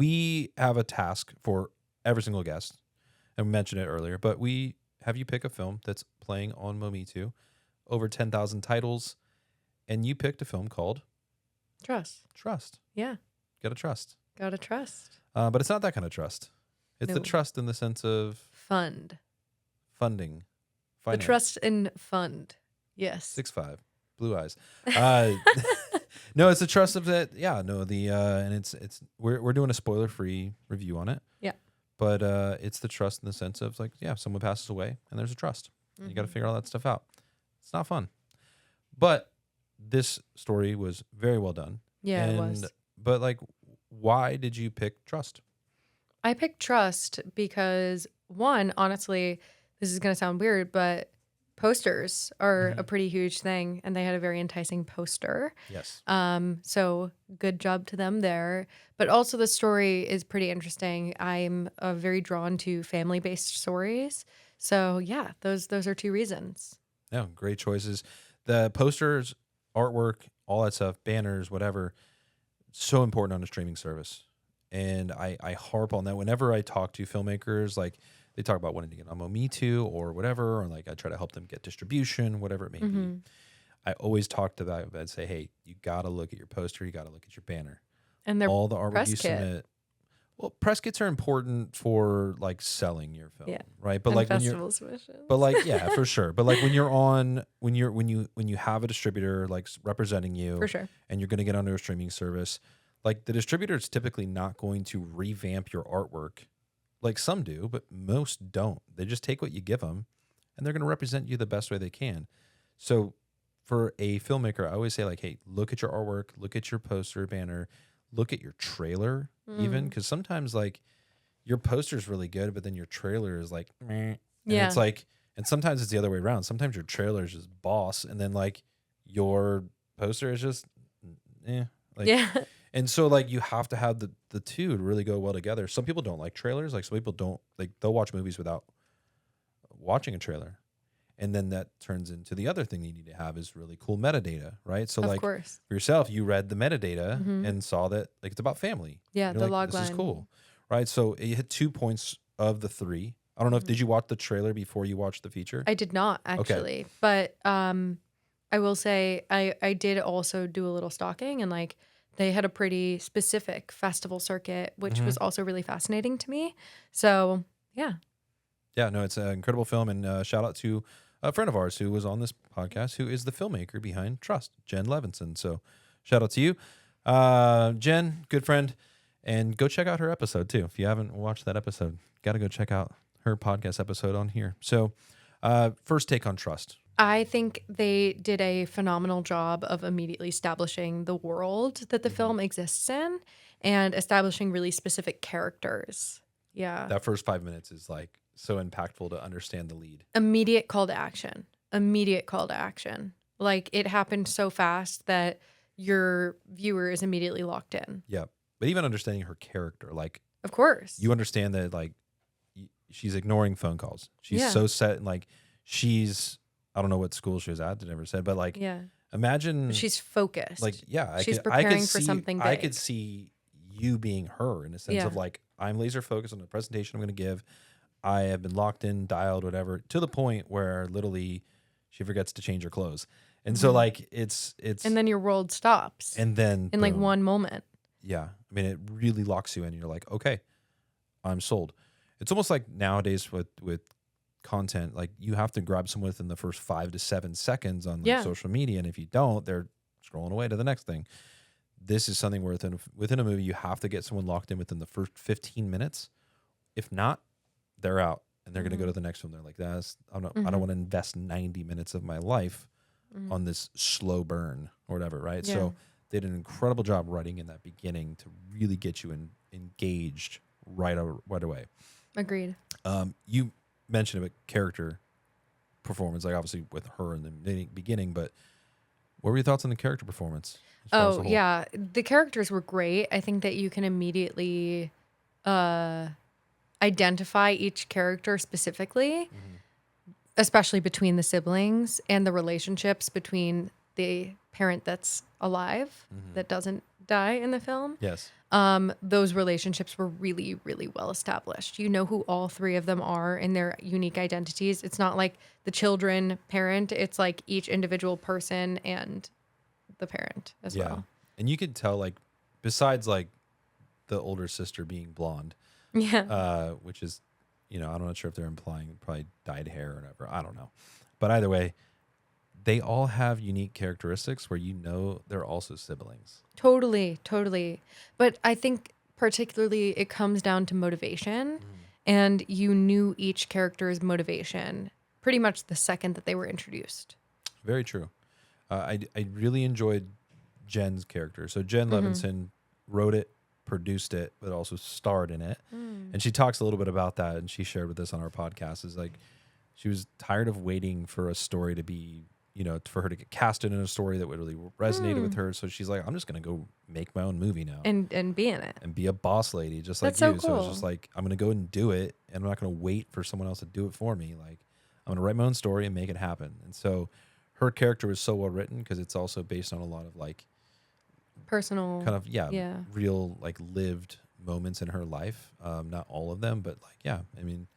we have a task for every single guest. I mentioned it earlier, but we have you pick a film that's playing on Momitu, over 10,000 titles, and you picked a film called Trust. Yeah. Gotta trust. Gotta trust. But it's not that kind of trust. It's No. the trust in the sense of Funding. Finance. The trust in fund. Yes. 6'5", blue eyes. No, it's the trust of that. Yeah, no, and it's we're doing a spoiler free review on it. Yeah. But it's the trust in the sense of like, yeah, someone passes away and there's a trust. Mm-hmm. You got to figure all that stuff out. It's not fun. But this story was very well done. Yeah, it was. But like, why did you pick trust? I picked trust because, one, honestly, this is going to sound weird, but posters are a pretty huge thing, and they had a very enticing poster. Yes. So good job to them there. But also the story is pretty interesting. I'm very drawn to family-based stories. So yeah, those are two reasons. Yeah, great choices. The posters, artwork, all that stuff, banners, whatever, so important on a streaming service. And I harp on that whenever I talk to filmmakers, like they talk about wanting to get on Momitu or whatever, or like I try to help them get distribution, whatever it may be. I always talk to that and say, hey, you got to look at your poster, you got to look at your banner. And they're all the artwork you submit. Well, press kits are important for like selling your film, right? But and like festival submissions. But like, yeah, for sure. But like when you have a distributor like representing you, for sure, and you're going to get onto a streaming service, like the distributor is typically not going to revamp your artwork. Like some do, but most don't. They just take what you give them, and they're going to represent you the best way they can. So for a filmmaker, I always say like, hey, look at your artwork, look at your poster, banner, look at your trailer even, because sometimes like your poster is really good, but then your trailer is like, meh. And it's like, and sometimes it's the other way around. Sometimes your trailer is just boss, and then like your poster is just, And so like you have to have the two to really go well together. Some people don't like trailers. Like some people don't, like they'll watch movies without watching a trailer. And then that turns into the other thing you need to have is really cool metadata, right? So like for yourself, you read the metadata and saw that like it's about family. Yeah, you're the like, log line. This is cool, right? So it hit 2 points of the 3. I don't know if did you watch the trailer before you watched the feature? I did not actually, but I will say I did also do a little stalking, and like they had a pretty specific festival circuit, which was also really fascinating to me. So yeah. Yeah, no, it's an incredible film, and shout out to a friend of ours who was on this podcast, who is the filmmaker behind Trust, Jen Levinson. So shout out to you. Jen, good friend, and go check out her episode too. If you haven't watched that episode, got to go check out her podcast episode on here. So first take on Trust. I think they did a phenomenal job of immediately establishing the world that the film exists in and establishing really specific characters. Yeah. That first 5 minutes is like so impactful to understand the lead. Immediate call to action. Like it happened so fast that your viewer is immediately locked in. Yeah. But even understanding her character, like, of course, you understand that like she's ignoring phone calls. She's so set and like she's, I don't know what school she was at. They never said, but like, imagine but she's focused. Like, she's preparing for something big. I could see you being her in a sense of like, I'm laser focused on the presentation I'm going to give. I have been locked in, dialed, whatever, to the point where literally she forgets to change her clothes. And so like it's and then your world stops. And then in like one moment. Yeah. I mean, it really locks you in. You're like, okay, I'm sold. It's almost like nowadays with content, like you have to grab someone within the first 5 to 7 seconds on like social media. And if you don't, they're scrolling away to the next thing. This is something where within a movie, you have to get someone locked in within the first 15 minutes. If not, they're out and they're going to go to the next one. They're like, I don't want to invest 90 minutes of my life on this slow burn or whatever. Right. Yeah. So they did an incredible job writing in that beginning to really get you engaged right away. Agreed. You mentioned about character performance, like obviously with her in the beginning, but what were your thoughts on the character performance? Oh, yeah. The characters were great. I think that you can immediately identify each character specifically, especially between the siblings and the relationships between the parent that's alive, that doesn't die in the film, Yes. those relationships were really, really well established. You know who all three of them are and their unique identities. It's not like the children parent, it's like each individual person and the parent as well. And you could tell, like, besides like the older sister being blonde, which is, I'm not sure if they're implying probably dyed hair or whatever. I don't know. But either way, they all have unique characteristics where they're also siblings. Totally, totally. But I think particularly it comes down to motivation, and you knew each character's motivation pretty much the second that they were introduced. Very true. I really enjoyed Jen's character. So Jen Levinson wrote it, produced it, but also starred in it. And she talks a little bit about that, and she shared with us on our podcast, is like she was tired of waiting for a story to be, for her to get casted in a story that would really resonate with her. So she's like, I'm just going to go make my own movie now. And be in it. And be a boss lady, just like That's you. so cool. So it's just like, I'm going to go and do it, and I'm not going to wait for someone else to do it for me. Like, I'm going to write my own story and make it happen. And so her character was so well written because it's also based on a lot of like personal kind of, real like lived moments in her life. Not all of them, but like, I mean,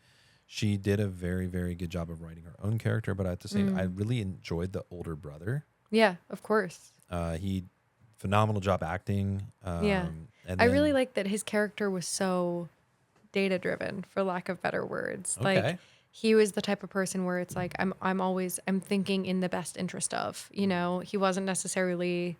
she did a very, very good job of writing her own character, but at the same, I really enjoyed the older brother. Yeah, of course. He phenomenal job acting. And I really like that his character was so data driven, for lack of better words. Okay. Like he was the type of person where it's like I'm thinking in the best interest of, he wasn't necessarily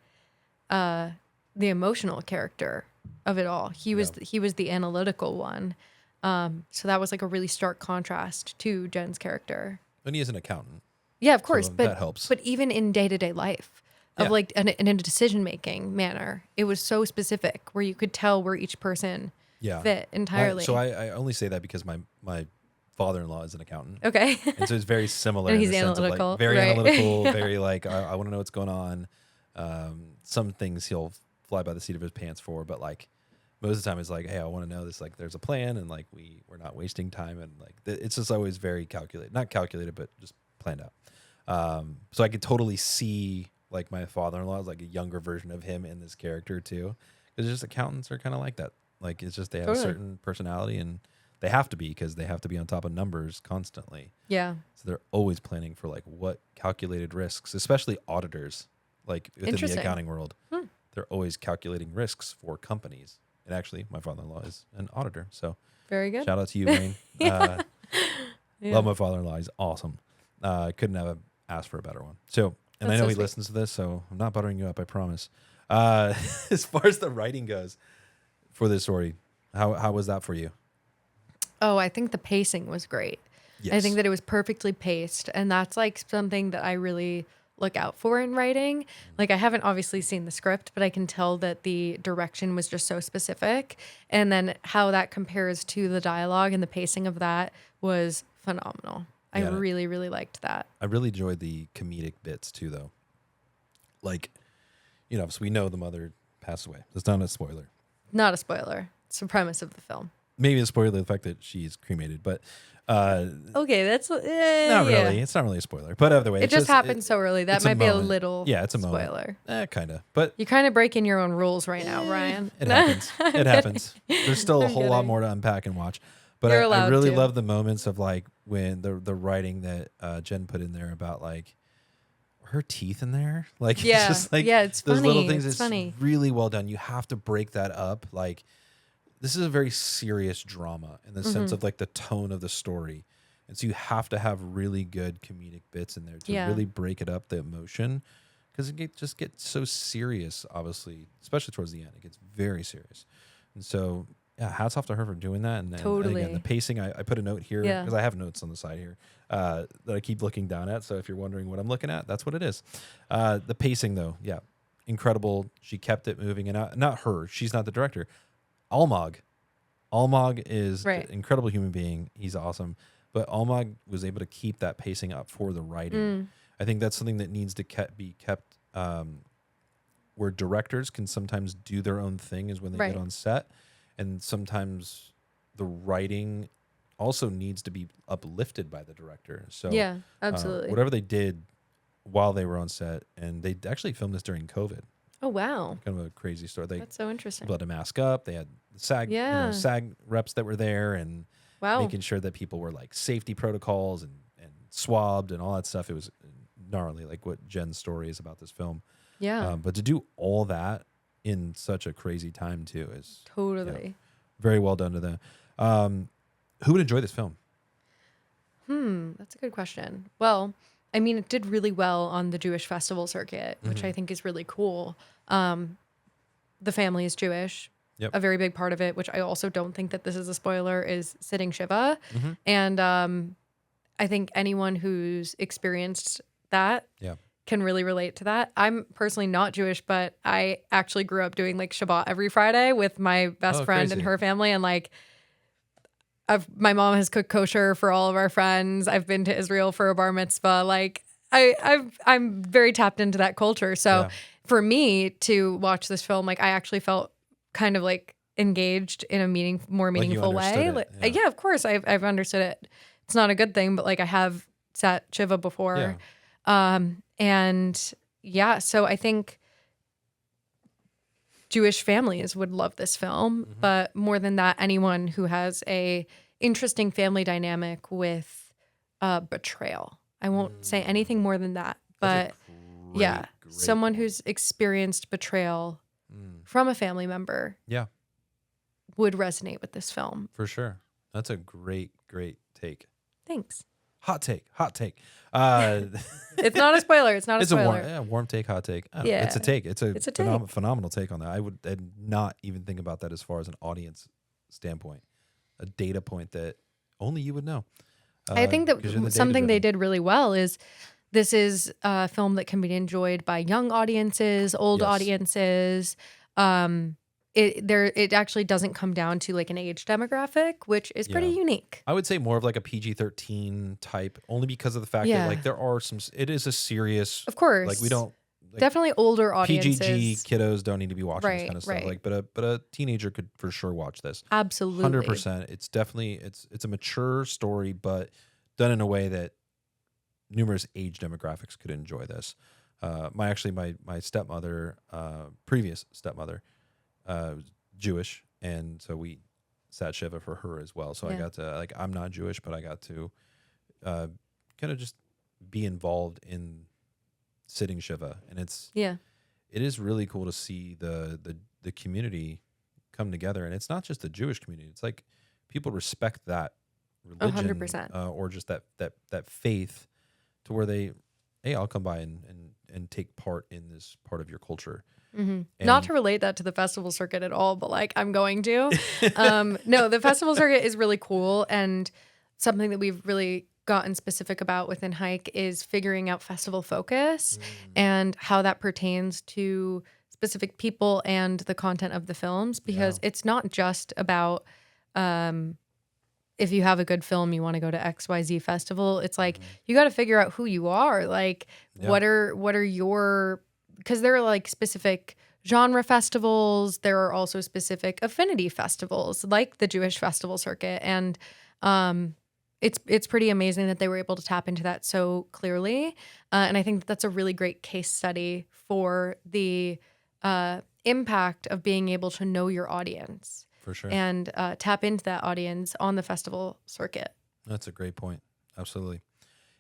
the emotional character of it all. He was the analytical one. So that was like a really stark contrast to Jen's character. And he is an accountant. Yeah, of course, so but that helps. But even in day-to-day life, of like in a decision-making manner, it was so specific where you could tell where each person fit entirely. So I only say that because my father-in-law is an accountant. Okay. And so it's very similar. And he's in the sense analytical. Of like, very right? analytical, very like, I want to know what's going on. Some things he'll fly by the seat of his pants for, but like most of the time it's like, hey, I want to know this, like there's a plan and like we're not wasting time. And like, it's just always very calculated, not calculated, but just planned out. So I could totally see like my father-in-law is like a younger version of him in this character too. Because just accountants are kind of like that. Like it's just, they have a certain personality and they have to be, because they have to be on top of numbers constantly. Yeah. So they're always planning for like what calculated risks, especially auditors, like within the accounting world. They're always calculating risks for companies. And actually, my father-in-law is an auditor. So very good. Shout out to you, Brynne. Love my father-in-law. He's awesome. Couldn't have asked for a better one. So, and I know he listens to this, so I'm not buttering you up, I promise. As far as the writing goes for this story, how was that for you? Oh, I think the pacing was great. Yes. I think that it was perfectly paced, and that's like something that I really look out for in writing. Like I haven't obviously seen the script, but I can tell that the direction was just so specific, and then how that compares to the dialogue and the pacing of that was phenomenal. I really, really liked that. I really enjoyed the comedic bits too, though. Like, so we know the mother passed away. That's not a spoiler. Not a spoiler. It's the premise of the film. Maybe a spoiler, the fact that she's cremated, but okay, that's not really. It's not really a spoiler, but either way, it just happened so early. That might be a little it's a spoiler. Kind of, but you're kind of breaking your own rules right now, Ryan. It happens. It happens. There's still a whole lot more to unpack and watch, but I really love the moments of like when the writing that Jen put in there about like her teeth in there, like it's just like it's those funny. little things. It's funny. Really well done. You have to break that up, like. This is a very serious drama in the sense of like the tone of the story. And so you have to have really good comedic bits in there to really break it up, the emotion, because it just gets so serious, obviously, especially towards the end. It gets very serious. And so, hats off to her for doing that. And again, the pacing, I put a note here because I have notes on the side here that I keep looking down at. So if you're wondering what I'm looking at, that's what it is. The pacing, though, incredible. She kept it moving. And not her. She's not the director. Almog is an incredible human being. He's awesome. But Almog was able to keep that pacing up for the writing. I think that's something that needs to be kept where directors can sometimes do their own thing is when they get on set. And sometimes the writing also needs to be uplifted by the director. So absolutely. Whatever they did while they were on set, and they actually filmed this during COVID. Oh, wow. Kind of a crazy story. That's so interesting. People had to mask up. They had SAG reps that were there and making sure that people were like safety protocols and swabbed and all that stuff. It was gnarly, like what Jen's story is about this film. Yeah. But to do all that in such a crazy time too is totally very well done to them. Who would enjoy this film? That's a good question. Well, I mean, it did really well on the Jewish festival circuit, which I think is really cool. The family is Jewish. Yep. A very big part of it, which I also don't think that this is a spoiler, is sitting Shiva. And I think anyone who's experienced that can really relate to that. I'm personally not Jewish, but I actually grew up doing like Shabbat every Friday with my best friend and her family. And like, my mom has cooked kosher for all of our friends. I've been to Israel for a bar mitzvah. Like I'm very tapped into that culture. So for me to watch this film, like I actually felt kind of like engaged in a more meaningful way. Like, yeah, of course I've understood it. It's not a good thing, but like I have sat Shiva before. And yeah, so I think Jewish families would love this film, but more than that, anyone who has a interesting family dynamic with betrayal. I won't say anything more than that, but great someone who's experienced betrayal from a family member would resonate with this film. For sure. That's a great take. Thanks. Hot take. It's not a spoiler. It's not a spoiler. It's a warm take, hot take. It's a take. It's a phenomenal take on that. I would not even think about that as far as an audience standpoint, a data point that only you would know. I think that something they did really well is this is a film that can be enjoyed by young audiences, old audiences. It actually doesn't come down to like an age demographic, which is pretty unique. I would say more of like a PG-13 type, only because of the fact that like there are some. It is a serious, of course. Like we don't definitely older audiences. PGG kiddos don't need to be watching this kind of stuff. Like, but a teenager could for sure watch this. Absolutely, 100%. It's definitely it's a mature story, but done in a way that numerous age demographics could enjoy this. My stepmother, previous stepmother. Jewish, and so we sat Shiva for her as well. So I got to I'm not Jewish, but I got to kind of just be involved in sitting Shiva, and it is really cool to see the community come together, and it's not just the Jewish community. It's like people respect that religion, 100%, or just that faith, to where I'll come by and take part in this part of your culture. Not to relate that to the festival circuit at all, but like I'm going to. No, the festival circuit is really cool, and something that we've really gotten specific about within Hike is figuring out festival focus and how that pertains to specific people and the content of the films, because it's not just about if you have a good film, you want to go to XYZ festival. It's like you got to figure out who you are. Like what are your, because there are like specific genre festivals. There are also specific affinity festivals like the Jewish festival circuit. And it's pretty amazing that they were able to tap into that so clearly. And I think that's a really great case study for the impact of being able to know your audience. For sure. And tap into that audience on the festival circuit. That's a great point. Absolutely.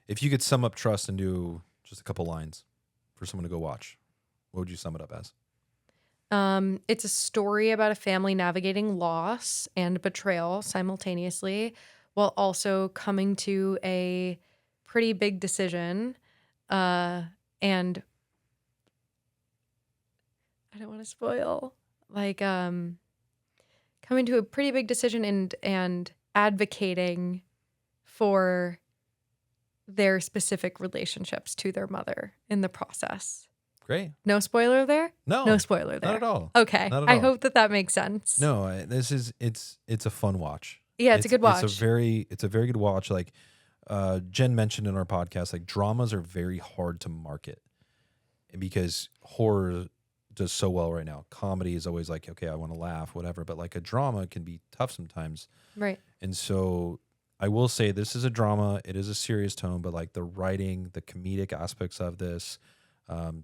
If you could sum up Trust and do just a couple lines for someone to go watch, what would you sum it up as? It's a story about a family navigating loss and betrayal simultaneously, while also coming to a pretty big decision. And I don't want to spoil. Like, coming to a pretty big decision and advocating for their specific relationships to their mother in the process. Great. No spoiler there? No spoiler there. Not at all. Okay. Not at I all. hope that makes sense. No, it's a fun watch. Yeah, it's a good watch. It's a very good watch. Like Jen mentioned in our podcast, like dramas are very hard to market because horror does so well right now. Comedy is always like, okay, I want to laugh, whatever. But like a drama can be tough sometimes. Right. And so I will say this is a drama. It is a serious tone, but like the writing, the comedic aspects of this,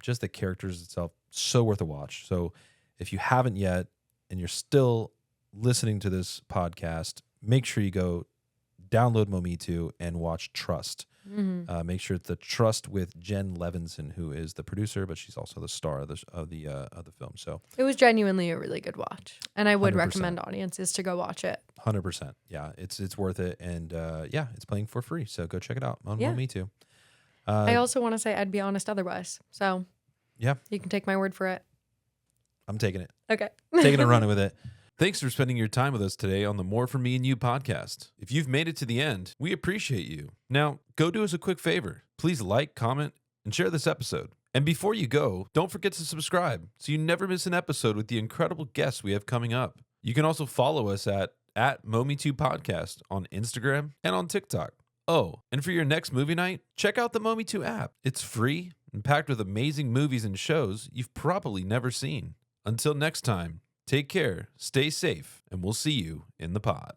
Just the characters itself, so worth a watch. So if you haven't yet and you're still listening to this podcast, make sure you go download Momitu and watch Trust. Make sure it's the Trust with Jen Levinson, who is the producer, but she's also the star of the film. So it was genuinely a really good watch, and I would 100%. recommend audiences to go watch it. 100%. Yeah, it's worth it, and yeah, it's playing for free. So go check it out on Momitu. I also want to say I'd be honest otherwise. So yeah, you can take my word for it. I'm taking it. Okay, taking a run with it. Thanks for spending your time with us today on the More For Me and You podcast. If you've made it to the end, we appreciate you. Now, go do us a quick favor. Please like, comment, and share this episode. And before you go, don't forget to subscribe so you never miss an episode with the incredible guests we have coming up. You can also follow us at Momi2 Podcast on Instagram and on TikTok. Oh, and for your next movie night, check out the Momi2 app. It's free and packed with amazing movies and shows you've probably never seen. Until next time, take care, stay safe, and we'll see you in the pod.